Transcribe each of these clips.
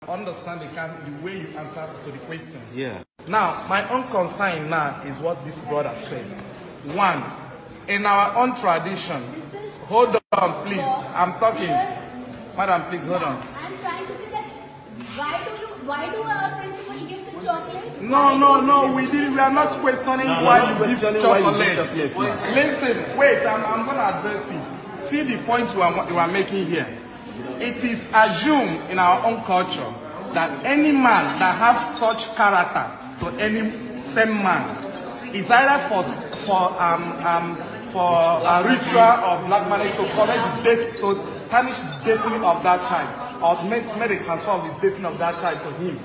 understand the way you answer to the questions. Yeah. Now, my own concern now is what this brother said. One, in our own tradition, hold on, please. I'm talking. Madam, please hold on. I'm trying to say that why do our principal gives the chocolate? No, we are not questioning why you give chocolate. Listen, wait, I'm going to address it. See the point you are making here. It is assumed in our own culture that any man that has such character to any same man is either for a ritual of black magic to correct to tarnish the destiny of that child, or make a transfer of the destiny of that child to him.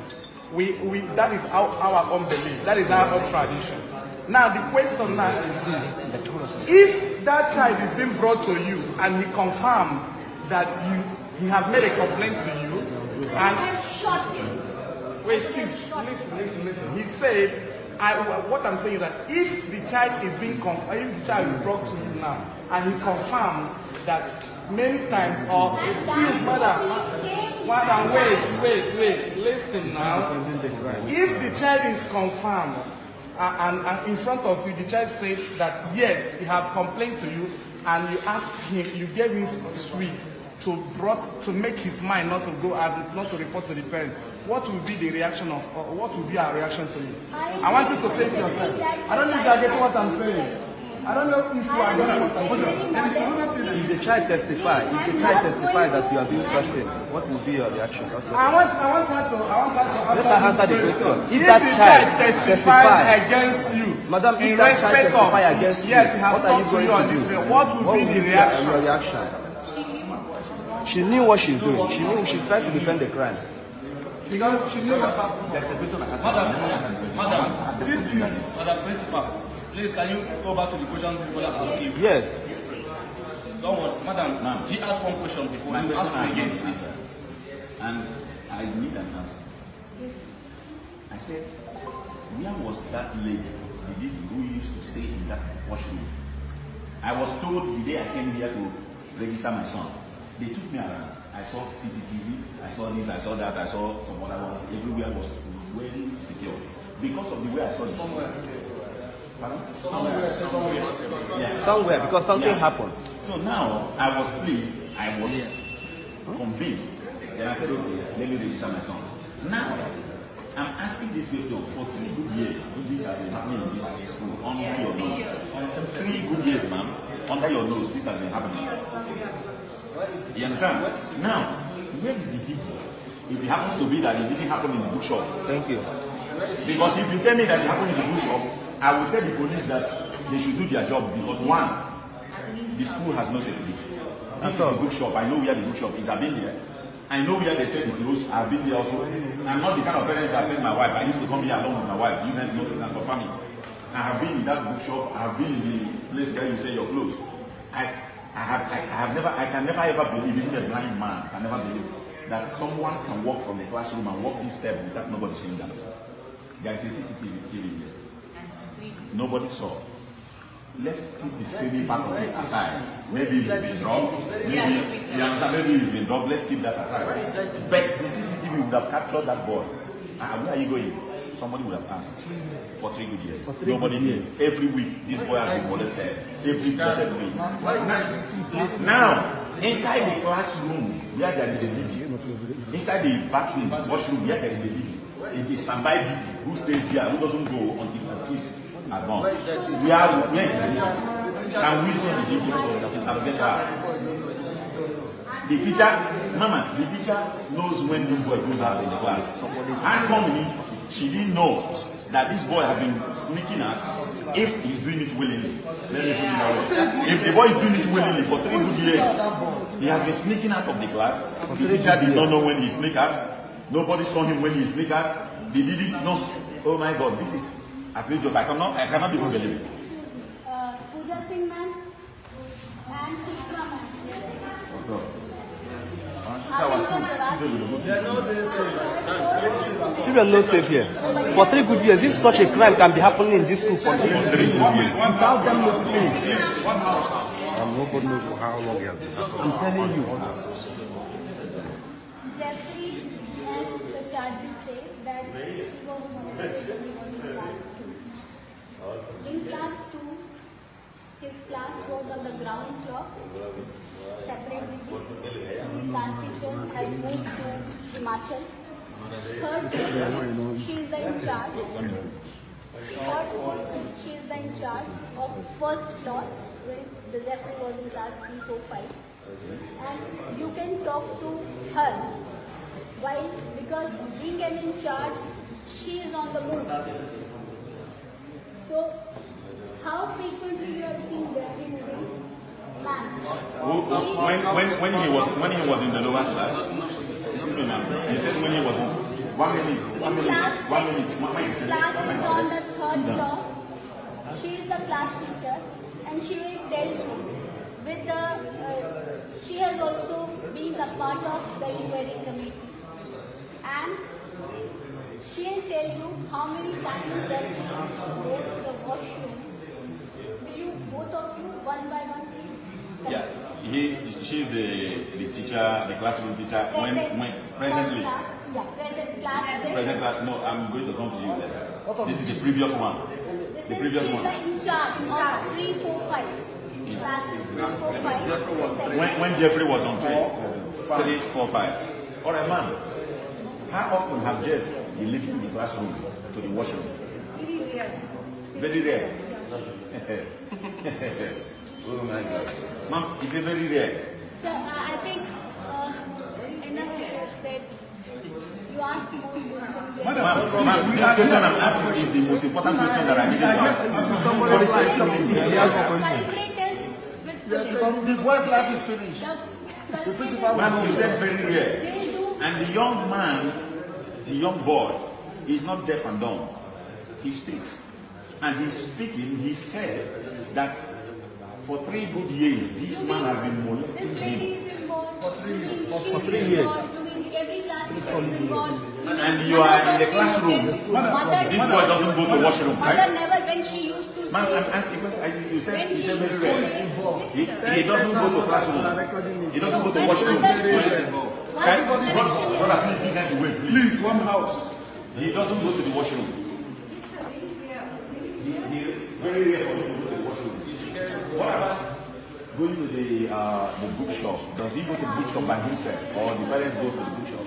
That is our own belief. That is our own tradition. Now the question now is this: if that child is being brought to you and he confirmed that he have made a complaint to you, and I shot him. Wait, excuse, listen. He said, what I'm saying is that if the child is being confirmed, if the child is brought to you now, and he confirmed that many times, or excuse, madam, wait, listen now. If the child is confirmed, and in front of you, the child said that yes, he have complained to you, and you asked him, you gave him sweet to make his mind not to report to the parent, what will be the reaction of, what will be our reaction to you? I want you to say to yourself. I don't know if you are getting what I'm saying. I don't know if you are getting what I'm saying. If the child testify, that you are doing such thing, what will be your reaction? I want her to let her answer the question. If that child testifies against you, madam, in respect of against yes, he has what are you talked to going you on to this do? way, what will be the reaction? Your reaction? She knew what she's doing. She knew she's trying to defend the crime. Because she knew what happened. Madam, this is Madam Principal. Please, can you go back to the question before I ask you? Yes. Don't worry, Madam. He asked one question before. My you ask question again. again, answer. And I need an answer. I said, where was that lady, the lady who used to stay in that washroom? I was told the day I came here to register my son. They took me around. I saw CCTV, I saw this, I saw that, I saw some other ones. Everywhere was well secure. Because of the way I saw it. Somewhere, because something happened. So now, I was pleased, I was convinced. Then I said, okay, let me register my son. Now, I'm asking this question for 3 good years. This has been happening in this school, under your nose. 3 good years, ma'am, under your nose, this has been happening. You understand? Now, where is the detail? If it happens to be that it didn't happen in the bookshop. Thank you. Because if you tell me that it happened in the bookshop, I will tell the police that they should do their job, because one, the school has no security. This is the bookshop. I know where the bookshop is. I've been there. I know where they sell the clothes. I've been there also. I'm not the kind of parents that send my wife. I used to come here along with my wife. You guys know this and confirm it. I have been in that bookshop. I have been in the place where you sell your clothes. I can never ever believe, even a blind man can never believe that someone can walk from the classroom and walk this step without nobody seeing that. There is a CCTV here. Nobody saw. Let's keep the screaming part of it aside. Maybe it's been dropped. Maybe it's been dropped. Let's keep that aside. But the CCTV would have captured that boy. Where are you going? Somebody would have asked. For 3 good years. Nobody did. Every week, this boy has been molested. Every blessed week. Now, inside the classroom, where there is a lady, inside the bathroom, washroom, where there is a lady, it is standby lady who stays there, who doesn't go until the kids are gone. Where is the lady? Can we see the lady? The teacher, Mama, the teacher knows when this boy goes out in the class. How come she didn't know that this boy has been sneaking out if he's doing it willingly? Let me put it that way. If the boy is doing it willingly for 3 good years, he has been sneaking out of the class. The teacher did not know when he sneaked out. Nobody saw him when he sneaked out. They didn't know. Oh my God, this is outrageous. I cannot even believe it. Pooja Singh ma'am and Sushma ma'am. Children are not safe here. For 3 good years, if such a crime can be happening in this school for 3 good years, without them noticing, and nobody knows how long it has been happening. I'm telling you. Jeffrey has In class 2, his class was on the ground floor, separately. His class teacher has moved to Himachal. Third floor, she is the in charge. Third floor, she is the in charge of first floor, when the Zephyr was in class 3, 4, 5. And you can talk to her while, because being an in charge, she is on the move. So, how frequently you have seen Zephyr moving? Man. When he was in the lower class, excuse me, ma'am. You said when he was in 1 minute. His class is on the third floor. She is the class teacher, and she will tell you with the. She has also been a part of the inquiry committee, and she will tell you how many times that you go to the washroom. Will you both of you one by one, please? Yeah, she's the teacher, the classroom teacher. When presently. Yeah, present class. Present class. No, I'm going to come to you later. This is the previous one. The previous one. In charge of 3, 4, 5. Class 3, 4, 5. When Jeffrey was on 3, 4, 5. All right, man. How often have Jeff been leaving the classroom to the washroom? Very rare. Very rare. Oh my God. Ma'am, is it very rare? Sir, I think enough you have said. You asked more questions. Ma'am, this question I'm asking is the most important question that I needed to ask. Culprit is with police. The boy's life is finished. The principal. Ma'am, you said very rare. They do. And the young man, the young boy, is not deaf and dumb. He speaks. And he's speaking, he said that for 3 good years, this man has been molesting This lady him. is involved. For 3 years. For 3 years. Every class is involved. And you are in the classroom. This boy doesn't go to washroom, Mother right? never, when she used to Ma'am, say, I'm asking because you said when very used rare. to He doesn't go to classroom. He doesn't go to when washroom. mother Brother, please give them the way, please. Please, one house. He doesn't go to the washroom. Very rare for him to go to the washroom. What about going to the bookshop? Does he go to the bookshop by himself, or the parents go to the bookshop?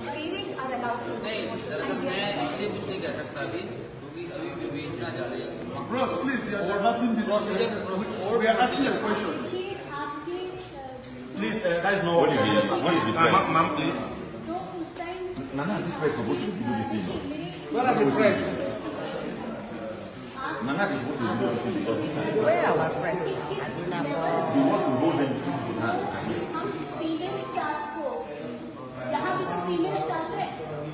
Parents are allowed to Bros, please, you are nothing this. We are asking a question. Please, that is not what is the press? Ma'am, please. Nana, this press is supposed to do this thing. Where are the press? Nana is supposed to do this thing because this is Where are our friends? you want to hold them to hand. Female staff को यहाँ पे जो female staff है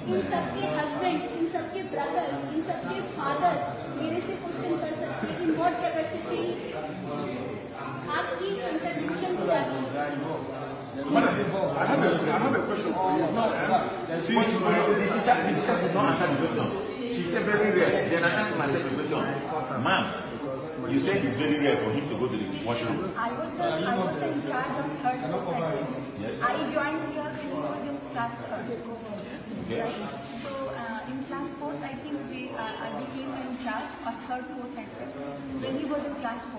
इन सबके husband, इन सबके brother, इन सबके father मेरे से क्वेश्चन कर सकते हैं इन व्हाट कैपेसिटी आपकी इंट्रोडक्शन चाहिए. I have a question for you. The teacher did not answer the question. She said very rare. Then I asked myself the question. Ma'am, you said it's very rare for him to go to the washroom. I was the in charge of third floor. Yes. I joined here when he was in class 3rd. Okay. So in class 4th, I think I became in charge of 3rd, 4th, and 5th. When he was in class 4,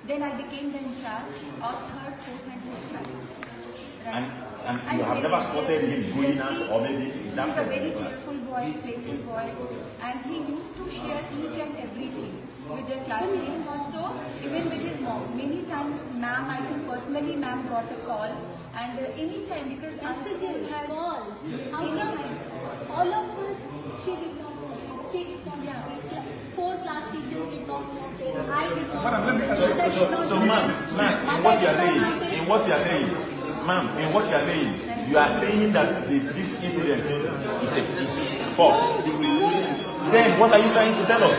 then I became the in charge of 3rd, 4th, and 5th class. Right? And you have never spotted him going out or maybe He's he's a absent very in class. cheerful boy, playful boy, and he used to share each and everything with their classmates. Also, even with his mom. Many times, ma'am, I think personally, ma'am got a call, and any time because our school Messages, has calls. How come all of us, she did not notice. She did not notice. 4 class teachers did not notice. I did not Madam, let me ask you a notice. question. So, ma'am, in what you are saying, ma'am, in what you are saying that this incident is false. Then what are you trying to tell us?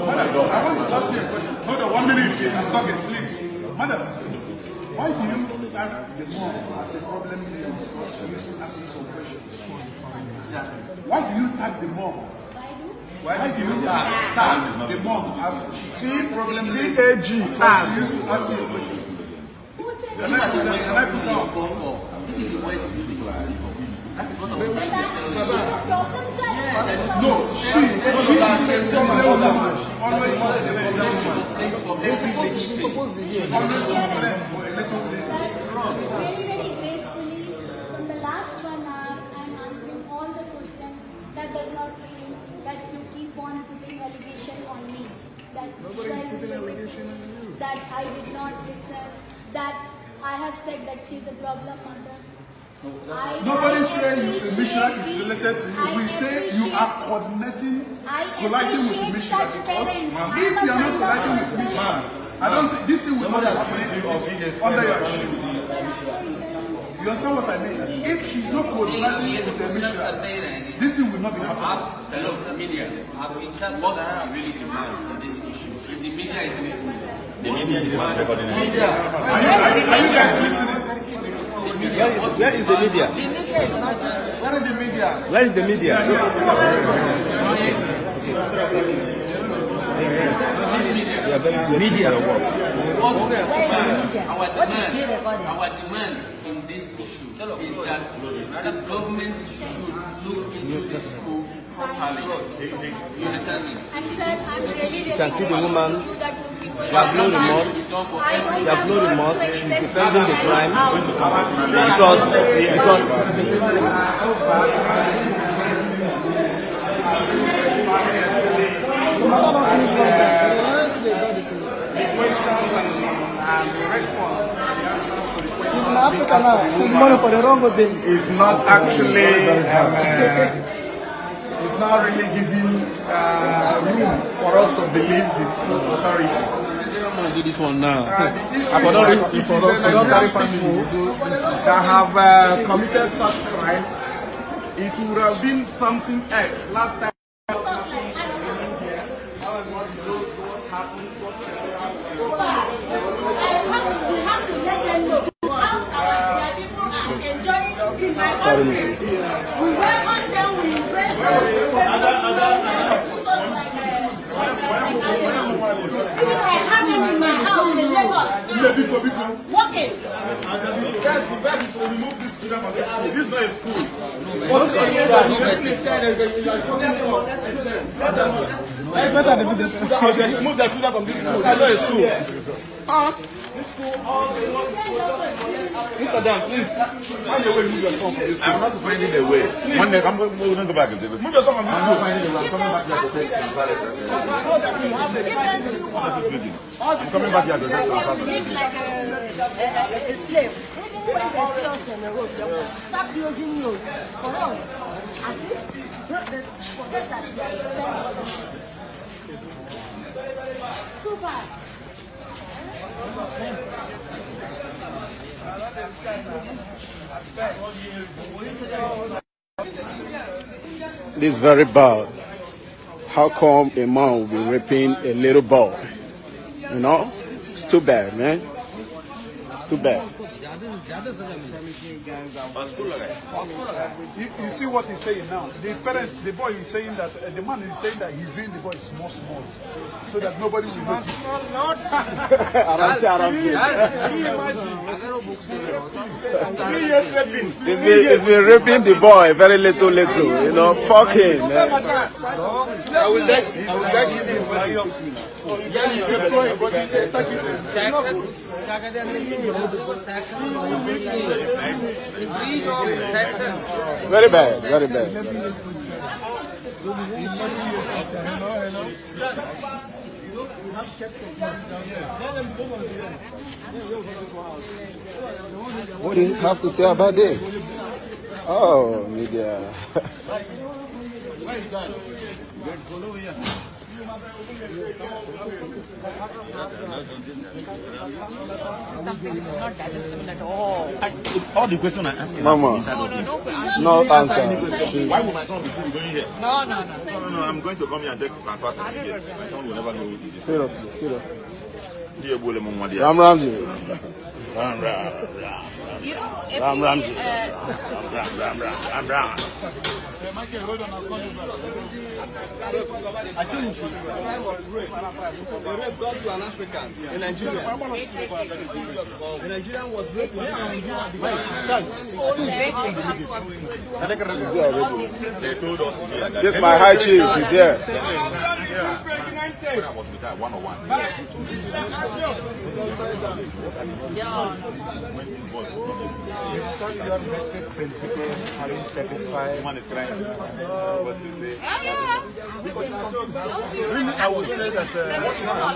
Madam, I want to ask you a question. Hold on 1 minute. I'm talking, please. Madam, why do you tag the mom as a problem here because you used to ask some questions? Why do you tag the mom? Why do you tag the mom as a problem here because you used to ask you a question? Who said Can I put down? This is the voice of the people. that? Problem child. Very, very gracefully, from the last 1 hour, I'm answering all the questions. That does not mean that you keep on putting allegation on me. That that I did not listen. That I have said that she is a problem mother. Nobody said Mishnah is related to you. We say you are coordinating, colliding with Mishnah, because if you are not colliding with Mishnah, I don't see this thing will not happen under your shoe. You understand what I mean? If she's not colliding with the Mishnah, this thing will not be happening. Hello, the media. What I really demand in this issue? If the media is listening, The media is not recording Are you guys listening? Where is the media? Where is the media? Where is the media? Media. Our demand in this issue is that the government should look into the school properly. You understand me? And sir, I'm really, You can see the woman. that You have no remorse. You have no remorse. She's defending the crime because in Africa now, she's money for the wrong thing. Is not actually it's not really giving room for us to believe the school authority. I'm gonna do this one now. The issue is Nigerian people that have committed such crime. It would have been something else. Last time. This is not a school. Move the children from this school. It's not a school. Mr. Dan, please find a way to move your son from this school. I'm not finding a way. One day, I'm going to go back and say, move your son from this school. I'm coming back here to take Like a slave. When they see us on the road, they will start closing roads for us. As if they forget that they are too bad. This is very bad. How come a man will be raping a little boy? You know? It's too bad, man. It's too bad. You see what he's saying now? The parents, the boy is saying that, the man is saying that he's doing the boy small, so that nobody will notice. It's been raping the boy very little, you know? Fuck him, man. I will let you. Very bad, very bad. What do you have to say about this? Oh, media. Something which is not digestible at all. all the questions I ask you. Mama, no answer. Why would my son be going here? No. No, I'm going to come here and take transfer certificate. My son will never know who this is. Seriously. Ram Ramji. You know, Ram. Okay, hold on, I'll call you back. I think we should. The rape done to an African in Nigeria. The Nigerian was raped. They told us. This is my high chief. He's here. When I was with her, 101. Woman is crying. What do you say? I would say that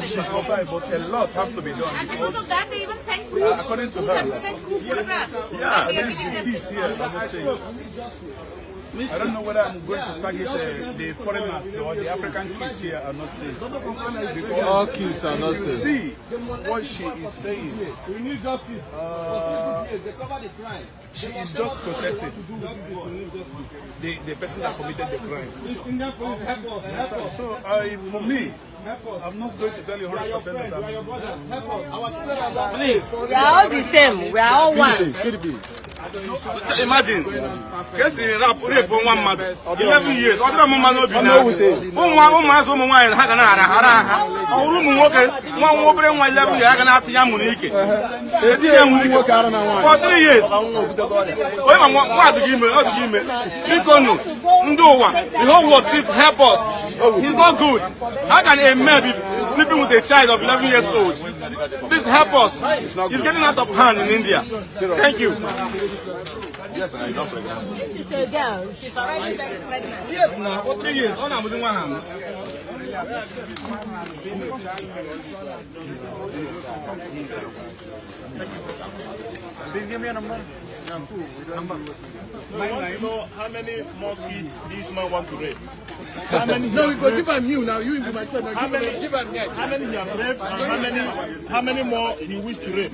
she's qualified, but a lot has to be done. And because of that, they even sent proof. According to her. Sent proof photographs. Yeah, this here, I must say. I don't know whether I'm going to target the foreigners or the African kids here are not safe. Because All kids are not safe. see what she is saying. We need justice. They cover the crime. She is just protecting the person that committed the crime. So for me, I'm not going to tell you 100% that I'm. Please, we are all the same. We are all one. Imagine, case the rap rape one man, 11 years. Other woman no be now. One man so one ha kana hara. Oru mu nwoke, nwa obere nwa 11 years ha kana atinya mu n'ike. For 3 years. Oy ma nwa adigi ime. Bikonu, ndị ụwa, the whole world please help us. He's not good. How can a man be sleeping with a child of 11 years old? Please help us. He's getting out of hand in India. Thank you. Yes, I don't pregnant. She's a girl. She's already pregnant. Yes, now, for 3 years. All I'm doing one hand. Give me a number. You know how many more kids this man want to rape? How many? No, we go give him you now. You be my son. How many? Give him yet. How many he have raped? And how many more he wish to rape?